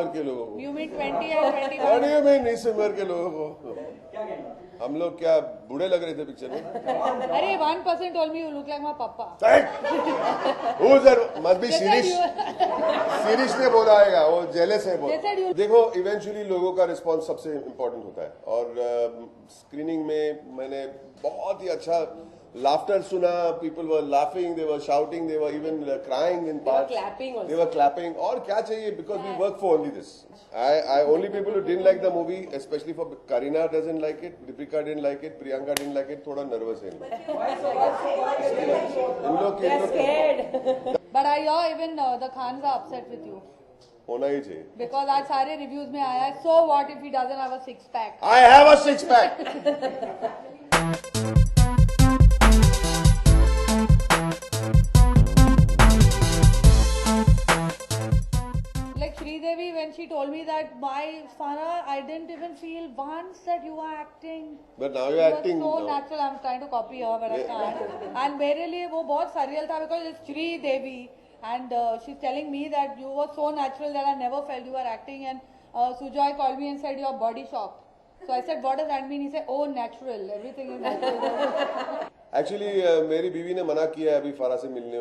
उम्र के लोगों को? You mean 20 and 21? What do you mean इस उम्र के लोगों को? हम लोग क्या बूढ़े लग रहे थे पिक्चर में? अरे 1% told me you look like my papa. Who's that? Must be Shirish. Shirish ने बोला है, वो जेलस है बहुत। देखो, इवेंचुअली लोगों का रिस्पॉन्स सबसे इम्पोर्टेंट होता है, और स्क्रीनिंग में मैंने बहुत ही अच्छा laughter सुना. People were laughing, they were shouting, they were even crying in parts. They were clapping. और क्या चाहिए? Because we work for only this. I only people who didn't like the movie, especially for Karina doesn't like it, Deepika didn't like it, Priyanka didn't like it. थोड़ा nervous है. They're scared. But I hear even the Khans are upset with you. होना ही चाहिए. Because आज सारे reviews में आया है. So what if he doesn't have a six pack? I have a six pack. Devi, when she told me that, Farah, I didn't even feel once that you were acting. But now you're acting. So no. Natural. I'm trying to copy her, but I can't. And मेरे लिए वो बहुत surreal था because it's Shri Devi, and she's telling me that you were so natural that I never felt you were acting. And Sujoy called me and said your body shocked. So I said, what does that mean? He said, oh, natural. Everything is natural. Actually मेरी बीवी ने मना किया है अभी फारा से मिलने.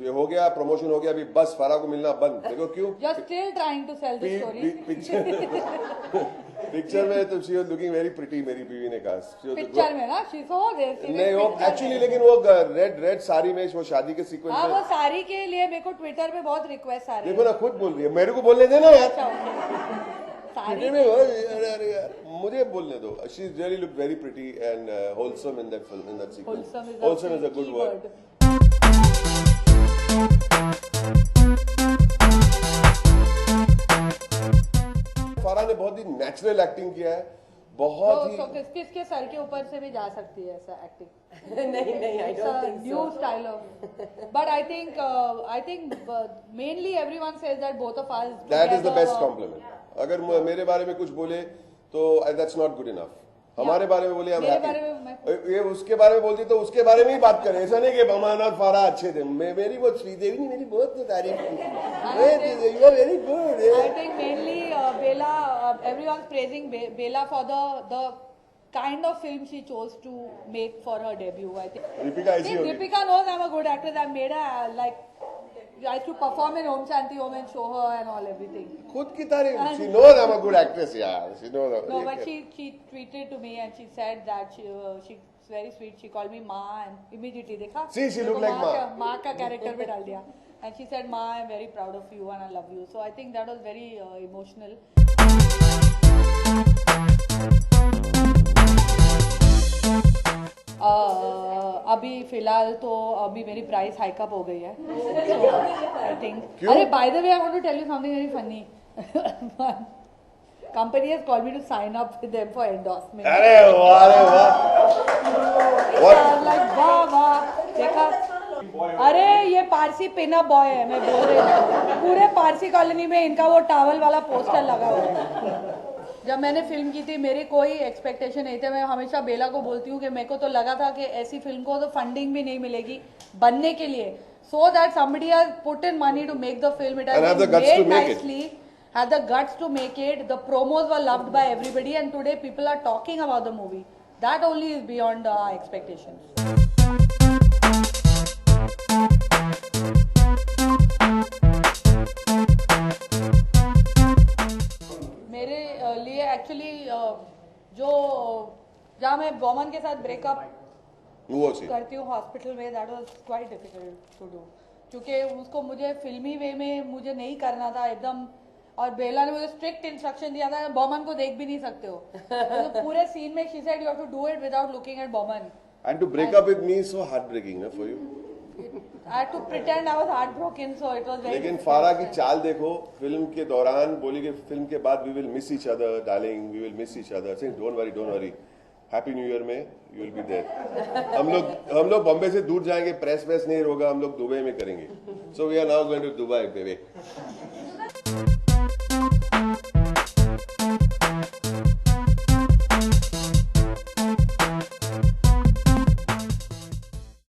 ये हो गया, प्रमोशन हो गया, अभी बस फारा को मिलना बंद. देखो क्यों? You're still trying to sell the story. Picture में तो she was looking very pretty, मेरी बीवी ने कहा. पिक्चर में ना, she's so there. नहीं वो एक्चुअली, लेकिन वो रेड साड़ी में वो शादी के सीक्वेंस में. वो साड़ी के लिए मेरे को ट्विटर पे बहुत रिक्वेस्ट आ रहे हैं. देखो ना, खुद बोल रही है, मेरे को बोलने देना यार. साड़ी में अरे यार मुझे बोलने दो. She really looked very pretty and wholesome in that film, in that sequence. Wholesome is a good word. फारा ने बहुत ही नेचुरल एक्टिंग किया है, बहुत ही. किसके सर के ऊपर से भी जा सकती है ऐसा एक्टिंग? नहीं, I don't think so. New style of. But I think mainly everyone says that both of us. That is the best compliment. अगर मेरे बारे में कुछ बोले तो that's not good enough. हमारे बारे में बोले हम हैप्पी. ये उसके बारे में बोलती तो उसके बारे में ही बात करें. ऐसा नहीं कि अमान और फारा अच्छे थे. मेरी वो श्रीदेवी ने मेरी बहुत तारीफ की. You are very good. I think mainly Bella, everyone's praising Bella for the kind of film she chose to make for her debut. I think. Deepika knows I'm a good actress. I made her like. I had to perform in Om Shanti Om and show her and all everything. खुद की तारीफ. She knows I'm a good actress, यार. She knows. No, but she tweeted to me and she said that she's very sweet. She called me Ma and immediately देखा. See, she looked like Ma. माँ का character में डाल दिया. And she said, Ma, I'm very proud of you and I love you. So I think that was very emotional. अभी फिलहाल तो अभी मेरी प्राइस हाइक अप हो गई है. I think. अरे by the way I want to tell you something very funny. Company has called me to sign up with them for endorsement. अरे वाह, अरे वाह. लाइक वाह देखा. अरे ये पारसी पिनअप बॉय है, मैं बोल रही हूँ. पूरे पारसी कॉलोनी में इनका वो टावल वाला पोस्टर लगा हुआ है. जब मैंने फिल्म की थी मेरी कोई एक्सपेक्टेशन नहीं थे. मैं हमेशा बेला को बोलती हूँ कि मेरे को तो लगा था कि ऐसी फिल्म को तो फंडिंग भी नहीं मिलेगी बनने के लिए. So that somebody has put in money to make the film. It has been made nicely, had the guts to make it. The promos were loved by everybody, and today people are talking about the movie. That only is beyond our expectations. मेरे लिए actually जो जहाँ मैं Bowman के साथ breakup करती हूँ hospital में, that was quite difficult to do. क्योंकि उसको मुझे फिल्मी वे में मुझे नहीं करना था एकदम. और बेला ने मुझे स्ट्रिक्ट इंस्ट्रक्शन दिया था, बॉमन को देख भी नहीं सकते हो. तो पूरे सीन में she said you have to do it without looking at Boman. And to break up with me is so heartbreaking for you. I had to pretend I was heartbroken, so it was very. लेकिन फारा की चाल देखो. Film के दौरान बोली कि film के बाद we will miss each other, darling, we will miss each other. Saying don't worry. Happy new year में यू विल बी देयर. हम लोग बॉम्बे से दूर जाएंगे, प्रेस नहीं होगा, हम लोग दुबई में करेंगे. So we are now going to Dubai baby.